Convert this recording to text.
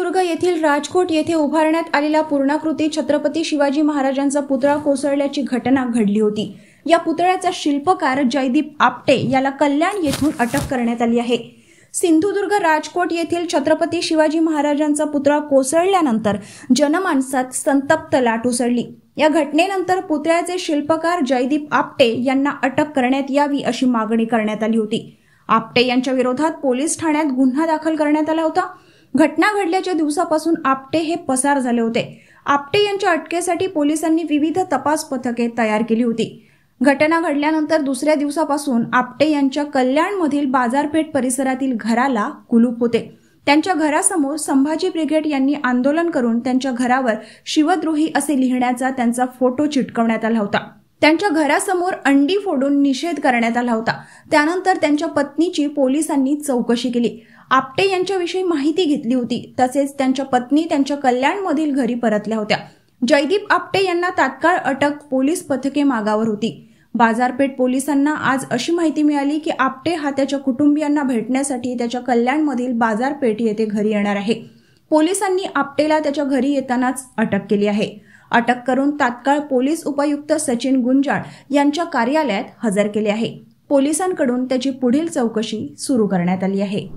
सिंधुदुर्ग येथील राजकोट येथे उभारण्यात आलेला पूर्णाकृती छत्रपती शिवाजी महाराजांचा पुतळा कोसळल्याची घटना घडली होती। या पुतळ्याचा शिल्पकार जयदीप आपटे याला कल्याण येथून अटक करण्यात आली आहे। सिंधुदुर्ग राजकोट येथील छत्रपती शिवाजी महाराजांचा पुतळा कोसळल्यानंतर जनमानसात संतप्त लाट उसळली। या घटनेनंतर पुतळ्याचे शिल्पकार जयदीप आपटे यांना अटक करण्यात यावी अशी मागणी करण्यात आली होती। आपटे यांच्या विरोधात पोलीस ठाण्यात गुन्हा दाखल करण्यात आला होता। घटना घडल्याच्या दिवसापासून आपटे हे पसार झाले होते। आपटे यांच्या अटकेसाठी पोलिसांनी विविध तपास पथके तयार केली होती। घटना घडल्यानंतर दुसऱ्या दिवसापासून आपटे यांच्या कल्याणमधील बाजारपेठ परिसरातील घराला कुलूप होते। त्यांच्या घरासमोर संभाजी ब्रिगेड यांनी आंदोलन करून त्यांच्या घरावर शिवद्रोही असे लिहिण्याचा त्यांचा फोटो चिटकवण्यात आला होता। त्यांच्या घरासमोर अंडी फोडून निषेध करण्यात आला होता। त्यानंतर त्यांच्या पत्नीची पोलिसांनी चौकशी केली। आपटे यांच्याविषयी माहिती घेतली होती। तसेच त्यांच्या पत्नी त्यांच्या कल्याणमधील घरी परतल्या होत्या। जयदीप आपटे यांना तात्काळ अटक पोलीस पथके मागावर होती। बाजारपेठ पोलिसांना आज अशी माहिती मिळाली की आपटे हा त्याच्या कुटुंबियांना भेटण्यासाठी त्याच्या कल्याणमधील बाजारपेठ येथे घरी येणार आहे। पोलिसांनी आपटेला त्याच्या घरी येतानाच अटक केली आहे। अटक करून तात्काळ पोलीस उपायुक्त सचिन गुंजाळ यांच्या कार्यालयात हजर केले आहे। पोलिसांकडून त्याची पुढील चौकशी सुरू करण्यात आली आहे।